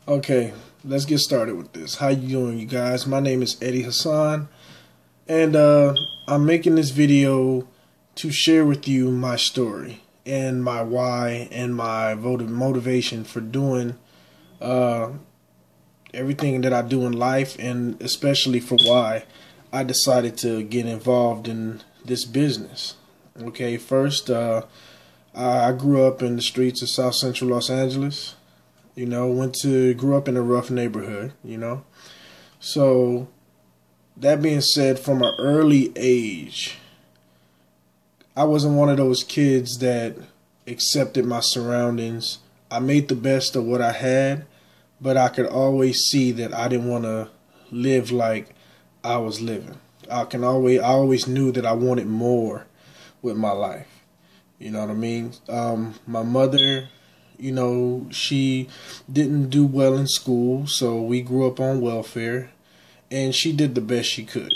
Okay, let's get started with this. How you doing, you guys? My name is Eddie Hassan, and I'm making this video to share with you my story and my why and my motivation for doing uh, everything that I do in life, and especially for why I decided to get involved in this business. Okay, first, I grew up in the streets of South Central Los Angeles. Grew up in a rough neighborhood, So, that being said, from an early age, I wasn't one of those kids that accepted my surroundings. I made the best of what I had, but I could always see that I didn't want to live like I was living. I always knew that I wanted more with my life. You know what I mean? My mother, she didn't do well in school, so we grew up on welfare, and she did the best she could.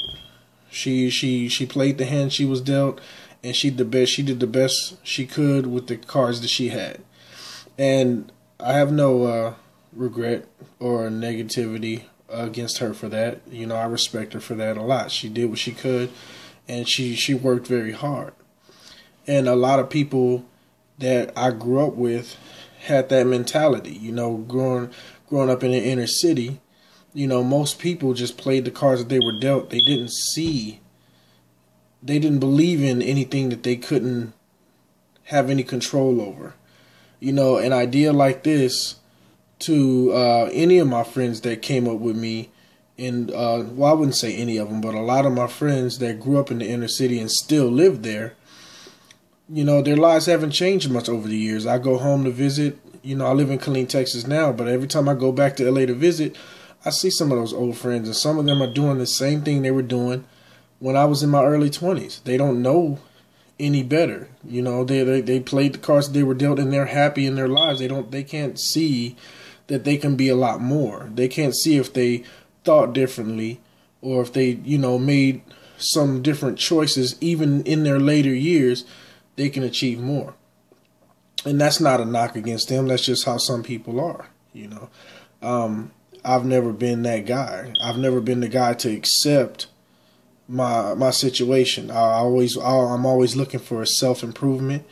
She played the hand she was dealt, and she did the best she could with the cards that she had. And I have no regret or negativity against her for that. I respect her for that a lot. She did what she could, and she worked very hard. And a lot of people that I grew up with had that mentality. Growing up in the inner city, most people just played the cards that they were dealt. They didn't believe in anything that they couldn't have any control over. An idea like this to any of my friends that came up with me, and I wouldn't say any of them, but a lot of my friends that grew up in the inner city and still live there, their lives haven't changed much over the years. I go home to visit. I live in Killeen, Texas now, but every time I go back to LA to visit, I see some of those old friends, and some of them are doing the same thing they were doing when I was in my early 20s. They don't know any better. They played the cards they were dealt, and they're happy in their lives. They can't see that they can be a lot more. They can't see if they thought differently, or if they, made some different choices, even in their later years, they can achieve more. And that's not a knock against them. That's just how some people are, I've never been that guy. I've never been the guy to accept my situation. I'm always looking for self-improvement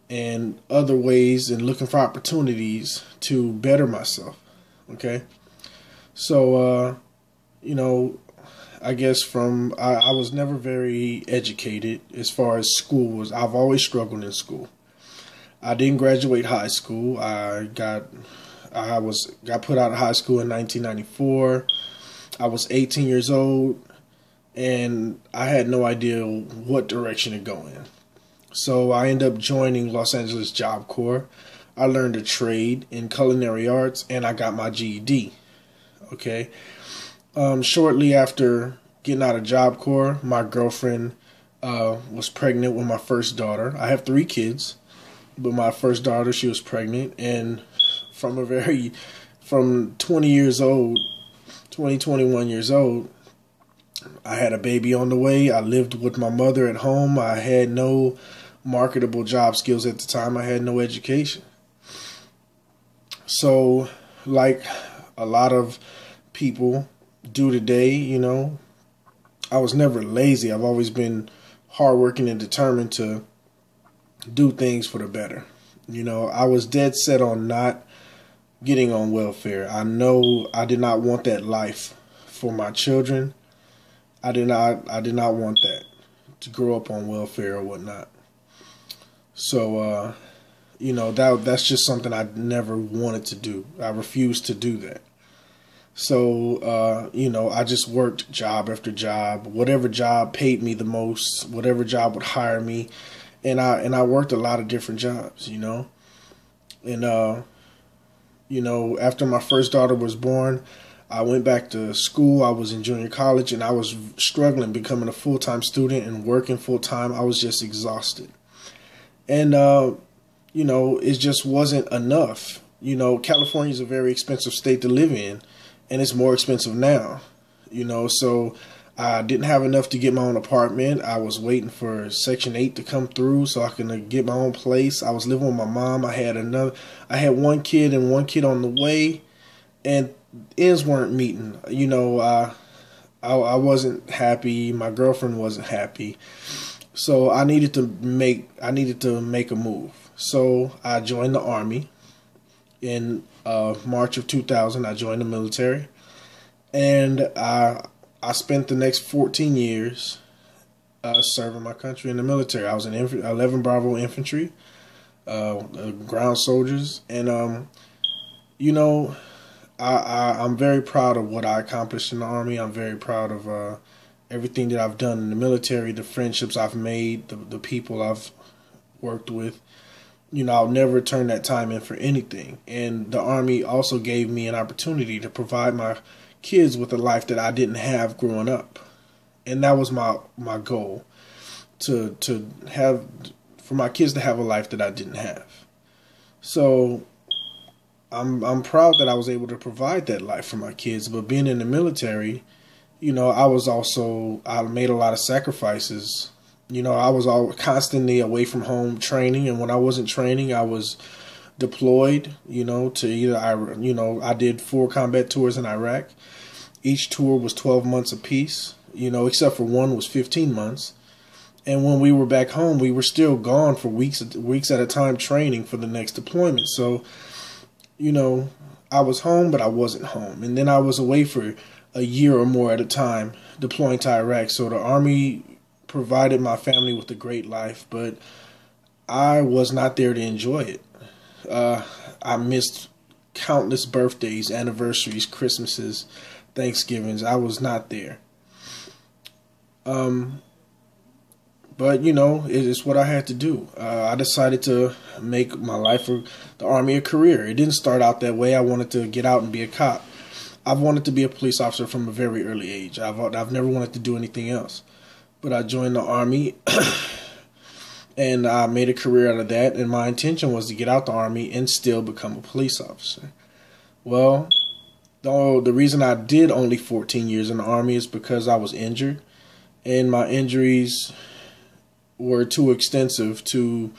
and other ways, and looking for opportunities to better myself. Okay. So, I guess I was never very educated as far as school was. I've always struggled in school. I didn't graduate high school. I got put out of high school in 1994. I was 18 years old, and I had no idea what direction to go in. So I ended up joining Los Angeles Job Corps. I learned a trade in culinary arts, and I got my GED. Okay. Shortly after getting out of Job Corps, my girlfriend was pregnant with my first daughter. I have 3 kids, but my first daughter, she was pregnant, and from 20 years old, 21 years old, I had a baby on the way. I lived with my mother at home. I had no marketable job skills at the time. I had no education. So, like a lot of people do today, I was never lazy. I've always been hardworking and determined to do things for the better. I was dead set on not getting on welfare. I know I did not want that life for my children. I did not want that, to grow up on welfare or whatnot. So, that's just something I never wanted to do. I refused to do that. So, I just worked job after job, whatever job paid me the most, whatever job would hire me. And I worked a lot of different jobs, And, after my first daughter was born, I went back to school. I was in junior college, and I was struggling becoming a full-time student and working full-time. I was just exhausted. And, it just wasn't enough. California is a very expensive state to live in, and it's more expensive now. So I didn't have enough to get my own apartment. I was waiting for Section 8 to come through so I can get my own place. I was living with my mom. I had one kid and one kid on the way. and ends weren't meeting. You know, I wasn't happy. My girlfriend wasn't happy. So I needed to make a move. So I joined the Army in March of 2000. I joined the military, and I spent the next 14 years serving my country in the military. I was in 11 Bravo Infantry, ground soldiers, and you know, I'm very proud of what I accomplished in the Army. I'm very proud of everything that I've done in the military, the friendships I've made, the people I've worked with. You know, I'll never turn that time in for anything. And the Army also gave me an opportunity to provide my kids with a life that I didn't have growing up. And that was my goal, to have, for my kids to have a life that I didn't have. So I'm proud that I was able to provide that life for my kids. But being in the military, you know, I made a lot of sacrifices. You know, I was constantly away from home training, and when I wasn't training, I was deployed, you know, to I did 4 combat tours in Iraq. Each tour was 12 months apiece, you know, except for one was 15 months. And when we were back home, we were still gone for weeks at a time training for the next deployment. So, you know, I was home, but I wasn't home. And then I was away for a year or more at a time deploying to Iraq. So the Army provided my family with a great life, but I was not there to enjoy it. I missed countless birthdays, anniversaries, Christmases, Thanksgivings. I was not there. But, you know, it's what I had to do. I decided to make my life of the Army a career. It didn't start out that way. I wanted to get out and be a cop. I've wanted to be a police officer from a very early age. I've never wanted to do anything else. But I joined the Army, and I made a career out of that. And my intention was to get out the Army and still become a police officer. Well, the reason I did only 14 years in the Army is because I was injured. And my injuries were too extensive to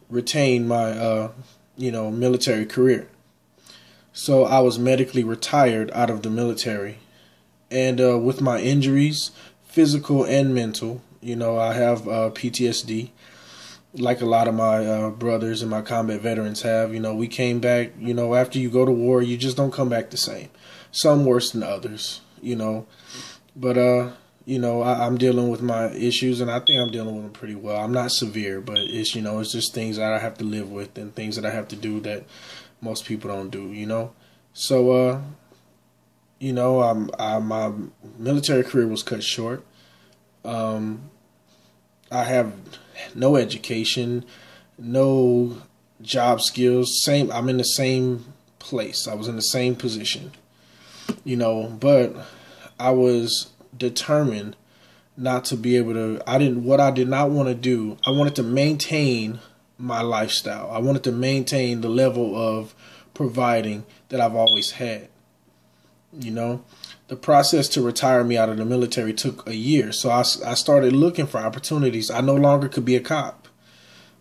retain my, military career. So I was medically retired out of the military. And with my injuries, physical and mental, you know, I have PTSD, like a lot of my brothers and my combat veterans have. You know, we came back, you know, after you go to war, you just don't come back the same. Some worse than others, you know. But, you know, I'm dealing with my issues, and I think I'm dealing with them pretty well. I'm not severe, but it's, you know, it's just things that I have to live with and things that I have to do that most people don't do, you know. So, you know, my military career was cut short. I have no education, no job skills. I'm in the same place. I was in the same position, you know, but I was determined not to be able to, what I did not want to do, I wanted to maintain my lifestyle. I wanted to maintain the level of providing that I've always had. You know, the process to retire me out of the military took a year. So I started looking for opportunities. I no longer could be a cop.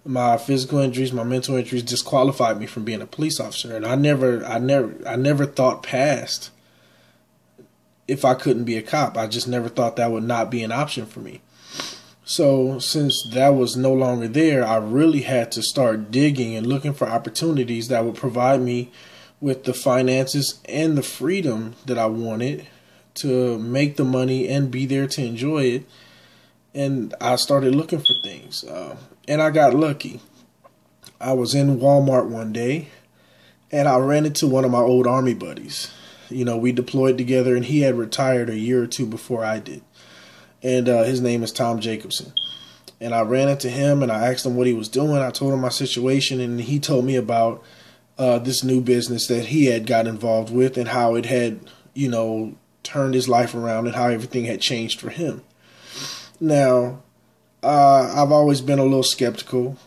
My physical injuries, my mental injuries disqualified me from being a police officer. And I never thought past if I couldn't be a cop. I just never thought that would not be an option for me. So since that was no longer there, I really had to start digging and looking for opportunities that would provide me with the finances and the freedom that I wanted to make the money and be there to enjoy it. And I started looking for things. And I got lucky. I was in Walmart one day, and I ran into one of my old Army buddies. You know, we deployed together, and he had retired a year or two before I did. And his name is Tom Jacobson. And I ran into him, and I asked him what he was doing. I told him my situation, and he told me about this new business that he had got involved with and how it had, you know, turned his life around and how everything had changed for him. Now, I've always been a little skeptical,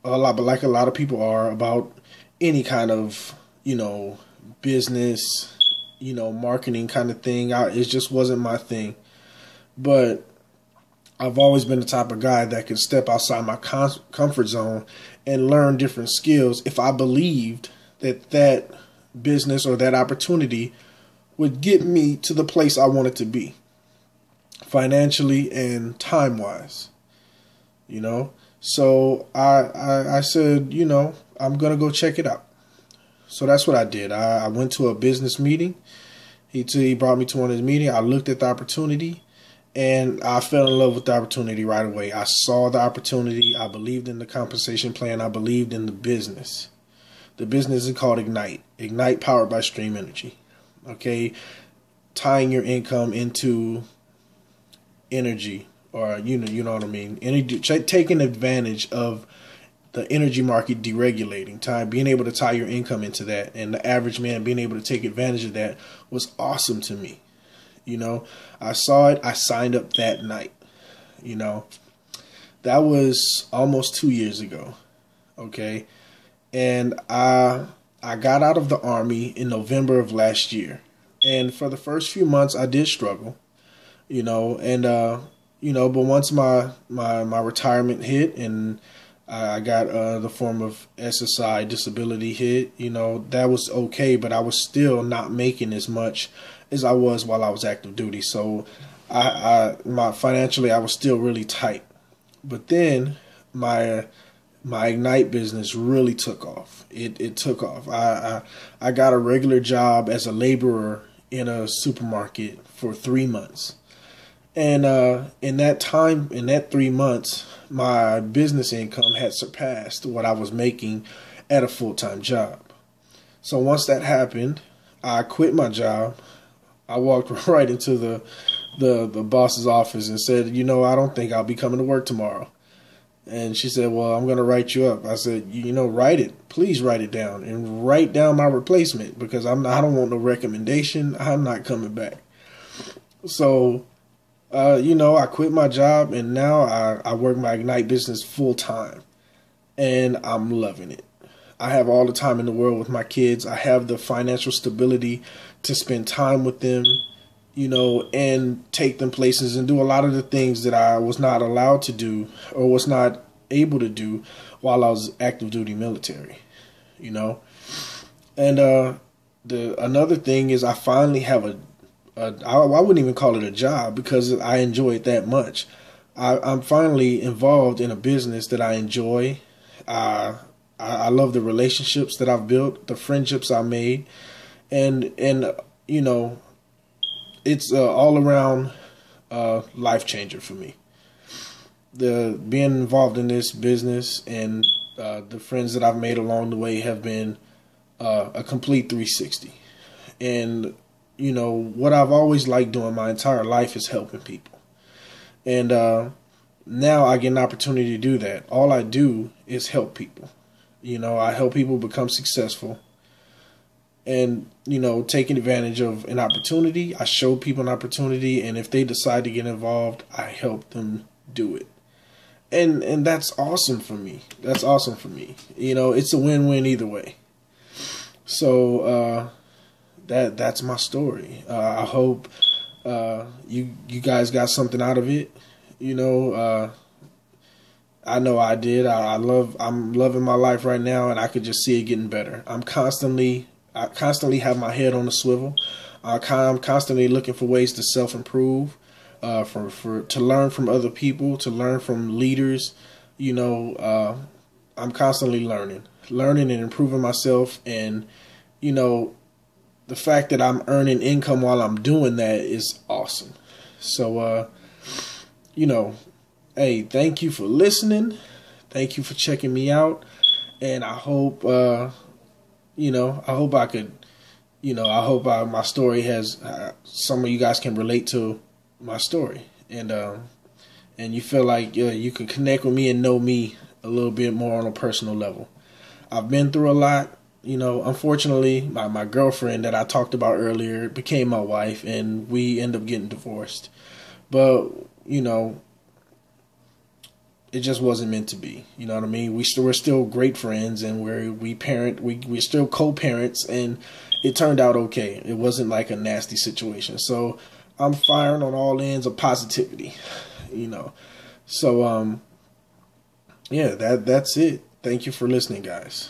but like a lot of people are, about any kind of, you know, business, you know, marketing kind of thing. It just wasn't my thing. But I've always been the type of guy that could step outside my comfort zone and learn different skills if I believed that business or that opportunity would get me to the place I wanted to be, financially and time-wise, you know. So I said, you know, I'm going to go check it out. So that's what I did. I went to a business meeting. He brought me to one of his meetings. I looked at the opportunity, and I fell in love with the opportunity right away. I saw the opportunity. I believed in the compensation plan. I believed in the business. The business is called Ignite. Ignite, powered by Stream Energy. Okay, tying your income into energy, or you know what I mean. Energy, taking advantage of the energy market deregulating, being able to tie your income into that, and the average man being able to take advantage of that was awesome to me. You know, I saw it. I signed up that night. You know, that was almost 2 years ago. Okay, and I got out of the Army in November of last year, and for the first few months I did struggle. You know, and you know, but once my retirement hit and I got the form of SSI disability hit, you know, that was okay, but I was still not making as much as I was while I was active duty. So financially I was still really tight. But then my Ignite business really took off. It took off. I got a regular job as a laborer in a supermarket for 3 months. And in that 3 months, my business income had surpassed what I was making at a full-time job. So once that happened, I quit my job. I walked right into the boss's office and said, you know, I don't think I'll be coming to work tomorrow. And she said, well, I'm going to write you up. I said, you know, write it. Please write it down and write down my replacement, because I don't want no recommendation. I'm not coming back. So you know, I quit my job, and now I work my Ignite business full time, and I'm loving it. I have all the time in the world with my kids. I have the financial stability to spend time with them, you know, and take them places and do a lot of the things that I was not allowed to do or was not able to do while I was active duty military, you know. And another thing is I finally have I wouldn't even call it a job, because I enjoy it that much. I'm finally involved in a business that I enjoy. I love the relationships that I've built, the friendships I made, and you know, it's all around life changer for me. The being involved in this business and the friends that I've made along the way have been a complete 360. And you know, what I've always liked doing my entire life is helping people. And now I get an opportunity to do that. All I do is help people. You know, I help people become successful. And, you know, taking advantage of an opportunity, I show people an opportunity. And if they decide to get involved, I help them do it. And that's awesome for me. That's awesome for me. You know, it's a win-win either way. So, that's my story. I hope you guys got something out of it. You know, I know I did. I'm loving my life right now, and I could just see it getting better. I constantly have my head on a swivel. I'm constantly looking for ways to self-improve, to learn from other people, to learn from leaders. You know, I'm constantly learning and improving myself, and you know, the fact that I'm earning income while I'm doing that is awesome. So, you know, hey, thank you for listening. Thank you for checking me out. And I hope, you know, I hope my story has, some of you guys can relate to my story. And you feel like you can connect with me and know me a little bit more on a personal level. I've been through a lot. You know, unfortunately, my girlfriend that I talked about earlier became my wife, and we ended up getting divorced. But, you know, it just wasn't meant to be. You know what I mean? We're still great friends, and we're still co-parents, and it turned out okay. It wasn't like a nasty situation. So I'm firing on all ends of positivity, you know. So, yeah, that's it. Thank you for listening, guys.